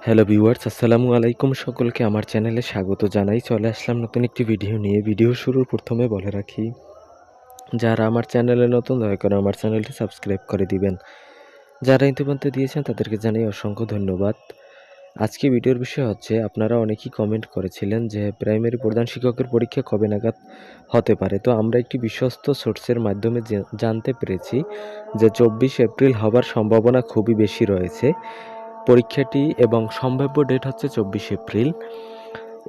Hello viewers, আসসালামু আলাইকুম। সকলকে আমার চ্যানেলে স্বাগত জানাই। চলে আসলাম নতুন একটি ভিডিও নিয়ে। ভিডিও শুরুর প্রথমে বলে রাখি, যারা আমার চ্যানেলে নতুন দয়া করে আমার চ্যানেলটি সাবস্ক্রাইব করে দিবেন। যারা ইতিমধ্যে দিয়েছেন তাদেরকে জানাই অসংখ্য ধন্যবাদ। আজকে ভিডিওর বিষয় হচ্ছে, আপনারা অনেকেই কমেন্ট করেছিলেন যে প্রাইমারি প্রধান শিক্ষকের পরীক্ষা কবে নাগাদ হতে পারে। তো আমরা একটি বিশ্বস্ত সোর্সের মাধ্যমে জানতে পেরেছি যে 24 এপ্রিল হবার সম্ভাবনা খুবই বেশি রয়েছে পরীক্ষাটি, এবং সম্ভাব্য ডেট হচ্ছে 24 এপ্রিল।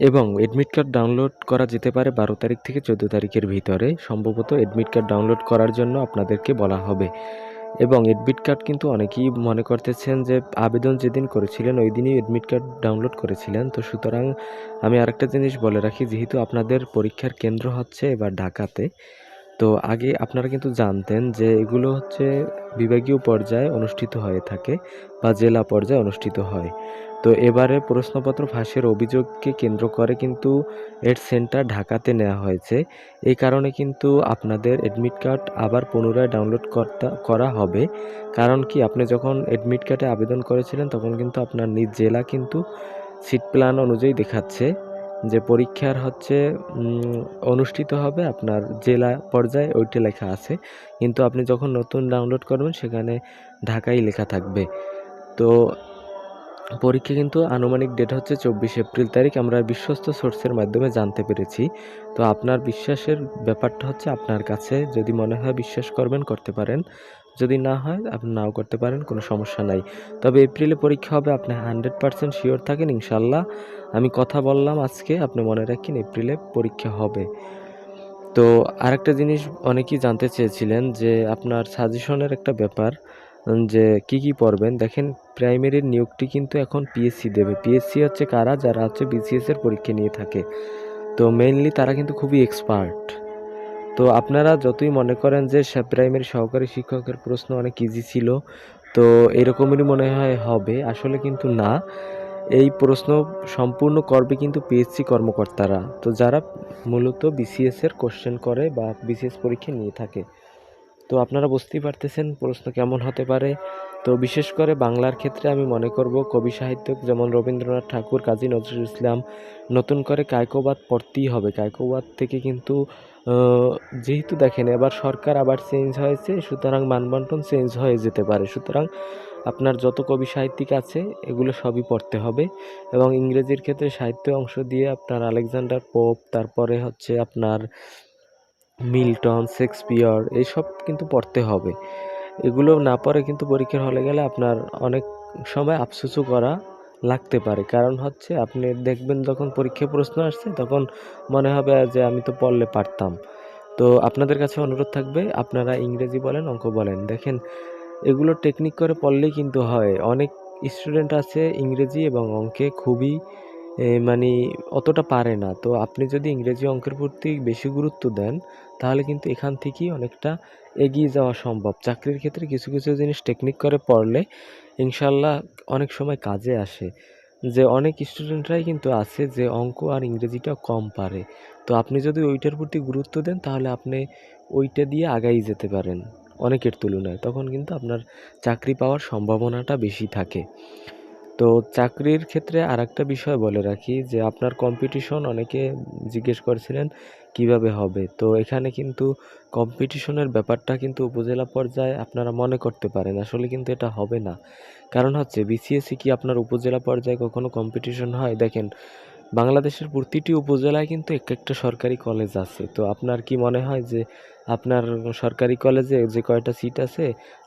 এবং এডমিট কার্ড ডাউনলোড করা যেতে পারে 12 তারিখ থেকে 14 তারিখের ভিতরে। সম্ভবত এডমিট কার্ড ডাউনলোড করার জন্য আপনাদেরকে বলা হবে। এবং এডমিট কার্ড কিন্তু অনেকেই মনে করতেছেন যে আবেদন যেদিন করেছিলেন ওই দিনই এডমিট কার্ড ডাউনলোড করেছিলেন। তো সুতরাং আমি আরেকটা জিনিস বলে রাখি, যেহেতু আপনাদের পরীক্ষার কেন্দ্র হচ্ছে এবার ঢাকাতে, তো আগে আপনারা কিন্তু জানতেন যে এগুলো হচ্ছে বিভাগীয় পর্যায়ে অনুষ্ঠিত হয়ে থাকে বা জেলা পর্যায়ে অনুষ্ঠিত হয়। তো এবারে প্রশ্নপত্র ফাঁসের অভিযোগকে কেন্দ্র করে কিন্তু এর সেন্টার ঢাকাতে নেওয়া হয়েছে। এই কারণে কিন্তু আপনাদের এডমিট কার্ড আবার পুনরায় ডাউনলোড করা হবে। কারণ কি, আপনি যখন এডমিট কার্ডে আবেদন করেছিলেন তখন কিন্তু আপনার নিজ জেলা কিন্তু সিট প্ল্যান অনুযায়ী দেখাচ্ছে যে পরীক্ষার হচ্ছে অনুষ্ঠিত হবে আপনার জেলা পর্যায়ে, ওইটা লেখা আছে। কিন্তু আপনি যখন নতুন ডাউনলোড করবেন সেখানে ঢাকাই লেখা থাকবে। তো পরীক্ষা কিন্তু আনুমানিক ডেট হচ্ছে 24 এপ্রিল তারিখ, আমরা বিশ্বস্ত সোর্সের মাধ্যমে জানতে পেরেছি। তো আপনার বিশ্বাসের ব্যাপারটা হচ্ছে আপনার কাছে, যদি মনে হয় বিশ্বাস করবেন করতে পারেন, যদি না হয় আপনি নাও করতে পারেন, কোনো সমস্যা নাই। তবে এপ্রিলে পরীক্ষা হবে, আপনি 100% শিওর থাকেন ইনশাল্লাহ। আমি কথা বললাম আজকে, আপনি মনে রাখেন এপ্রিলে পরীক্ষা হবে। তো আরেকটা জিনিস অনেকেই জানতে চেয়েছিলেন যে আপনার সাজেশনের একটা ব্যাপার, যে কি পড়বেন। দেখেন, প্রাইমারির নিয়োগটি কিন্তু এখন পিএসসি দেবে। পিএসসি হচ্ছে কারা, যারা হচ্ছে বিসিএস এর পরীক্ষা নিয়ে থাকে। তো মেইনলি তারা কিন্তু খুবই এক্সপার্ট। তো আপনারা যতই মনে করেন যে প্রাইমারি সহকারী শিক্ষকের প্রশ্ন অনেক ইজি ছিল, তো এরকমই মনে হয় হবে, আসলে কিন্তু না। এই প্রশ্ন সম্পূর্ণ করবে কিন্তু পিএসসি কর্মকর্তারা, তো যারা মূলত বিসিএস এর কোশ্চেন করে বা বিসিএস পরীক্ষা নিয়ে থাকে। তো আপনারা বুঝতেই পারতেছেন প্রশ্ন কেমন হতে পারে। তো বিশেষ করে বাংলার ক্ষেত্রে আমি মনে করব কবি সাহিত্যক যেমন রবীন্দ্রনাথ ঠাকুর, কাজী নজরুল ইসলাম, নতুন করে কায়কোবাদ পড়তেই হবে। কায়কোবাদ থেকে কিন্তু যেহেতু দেখেন এবার সরকার আবার চেঞ্জ হয়েছে, সুতরাং মানবন্টন চেঞ্জ হয়ে যেতে পারে। সুতরাং আপনার যত কবি সাহিত্যিক আছে এগুলো সবই পড়তে হবে। এবং ইংরেজির ক্ষেত্রে সাহিত্য অংশ দিয়ে আপনার আলেকজান্ডার পোপ, তারপরে হচ্ছে আপনার মিল্টন, শেক্সপিয়র, এইসব কিন্তু পড়তে হবে। এগুলো না পড়ে কিন্তু পরীক্ষার হলে গেলে আপনার অনেক সময় আফসোসও করা লাগতে পারে। কারণ হচ্ছে আপনি দেখবেন যখন পরীক্ষায় প্রশ্ন আসছে তখন মনে হবে যে আমি তো পড়লে পারতাম। তো আপনাদের কাছে অনুরোধ থাকবে, আপনারা ইংরেজি বলেন, অঙ্ক বলেন, দেখেন এগুলো টেকনিক করে পড়লেই কিন্তু হয়। অনেক স্টুডেন্ট আছে ইংরেজি এবং অঙ্কে খুবই মানে অতটা পারে না। তো আপনি যদি ইংরেজি অঙ্কের প্রতি বেশি গুরুত্ব দেন তাহলে কিন্তু এখান থেকেই অনেকটা এগিয়ে যাওয়া সম্ভব। চাকরির ক্ষেত্রে কিছু জিনিস টেকনিক করে পড়লে ইনশাল্লাহ অনেক সময় কাজে আসে। যে অনেক স্টুডেন্টরাই কিন্তু আছে যে অঙ্ক আর ইংরেজিটা কম পারে। তো আপনি যদি ওইটার প্রতি গুরুত্ব দেন তাহলে আপনি ওইটা দিয়ে আগাই যেতে পারেন অনেকের তুলনায়। তখন কিন্তু আপনার চাকরি পাওয়ার সম্ভাবনাটা বেশি থাকে। তো চাকরির ক্ষেত্রে আরেকটা বিষয় বলে রাখি যে আপনার কম্পিটিশন অনেকে জিজ্ঞেস করেছিলেন কিভাবে হবে। তো এখানে কিন্তু কম্পিটিশনের ব্যাপারটা কিন্তু উপজেলা পর্যায়ে আপনারা মনে করতে পারেন, আসলে কিন্তু এটা হবে না। কারণ হচ্ছে বিসিএসসি কি আপনার উপজেলা পর্যায়ে কখনো কম্পিটিশন হয়? দেখেন, বাংলাদেশের প্রতিটি উপজেলায় কিন্তু একটা সরকারি কলেজ আছে। তো আপনার কি মনে হয় যে আপনার সরকারি কলেজে যে কয়টা সিট আছে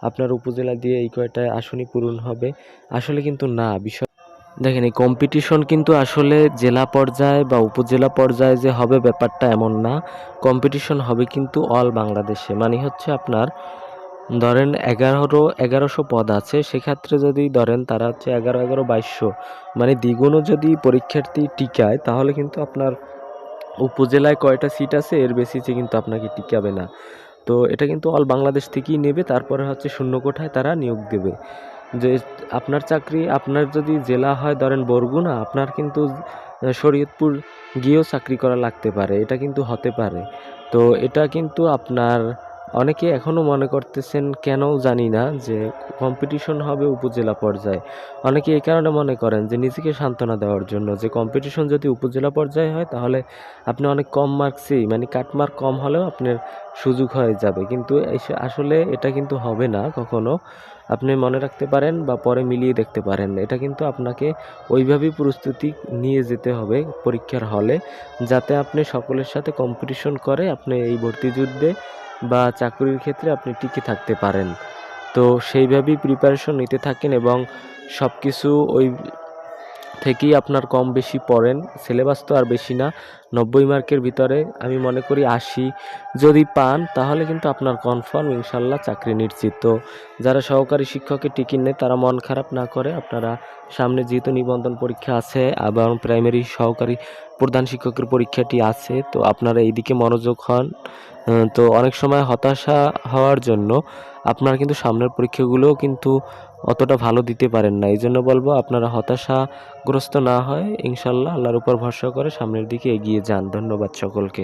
আপনার উপজেলা দিয়ে এই কয়টা আসনই পূরণ হবে? আসলে কিন্তু না। বিষয় দেখেন, এই কম্পিটিশন কিন্তু আসলে জেলা পর্যায়ে বা উপজেলা পর্যায়ে যে হবে ব্যাপারটা এমন না। কম্পিটিশন হবে কিন্তু অল বাংলাদেশে। মানে হচ্ছে আপনার ধরেন 1100 পদ আছে, সেক্ষেত্রে যদি ধরেন তারা হচ্ছে 11,2200, মানে দ্বিগুণও যদি পরীক্ষার্থী টিকায় তাহলে কিন্তু আপনার উপজেলায় কয়টা সিট আছে এর বেসিসে কিন্তু আপনাকে টিকাবে না। তো এটা কিন্তু অল বাংলাদেশ থেকেই নেবে, তারপরে হচ্ছে শূন্য কোঠায় তারা নিয়োগ দেবে। যে আপনার চাকরি, আপনার যদি জেলা হয় ধরেন বরগুনা, আপনার কিন্তু শরীয়তপুর গিয়েও চাকরি করা লাগতে পারে, এটা কিন্তু হতে পারে। তো এটা কিন্তু আপনার অনেকে এখনও মনে করতেছেন, কেন জানি না, যে কম্পিটিশন হবে উপজেলা পর্যায়ে। অনেকে এই কারণে মনে করেন যে নিজেকে সান্ত্বনা দেওয়ার জন্য, যে কম্পিটিশন যদি উপজেলা পর্যায়ে হয় তাহলে আপনি অনেক কম মার্কসেই, মানে কাটমার্ক কম হলেও আপনার সুযোগ হয়ে যাবে। কিন্তু আসলে এটা কিন্তু হবে না কখনো। আপনি মনে রাখতে পারেন বা পরে মিলিয়ে দেখতে পারেন। এটা কিন্তু আপনাকে ওইভাবেই প্রস্তুতি নিয়ে যেতে হবে পরীক্ষার হলে, যাতে আপনি সকলের সাথে কম্পিটিশন করে আপনি এই ভর্তি যুদ্ধে বা চাকরির ক্ষেত্রে আপনি টিকে থাকতে পারেন। তো সেইভাবেই প্রিপারেশন নিতে থাকেন এবং সব কিছু ওই থেকেই আপনার কম বেশি পড়েন। সিলেবাস তো আর বেশি না, 90 মার্কের ভিতরে আমি মনে করি 80 যদি পান তাহলে কিন্তু আপনার কনফার্ম ইনশাল্লাহ চাকরি নিশ্চিত। তো যারা সহকারী শিক্ষকের টিকিট নেয় তারা মন খারাপ না করে, আপনারা সামনে যেহেতু নিবন্ধন পরীক্ষা আছে এবং প্রাইমারি সহকারী প্রধান শিক্ষকের পরীক্ষাটি আছে, তো আপনারা এইদিকে মনোযোগ হন। তো অনেক সময় হতাশা হওয়ার জন্য আপনারা কিন্তু সামনের পরীক্ষাগুলোও কিন্তু অতটা ভালো দিতে পারেন না। এই জন্য বলবো আপনারা হতাশাগ্রস্ত না হয় ইনশাল্লাহ আল্লাহর উপর ভরসা করে সামনের দিকে এগিয়ে যান। ধন্যবাদ সকলকে।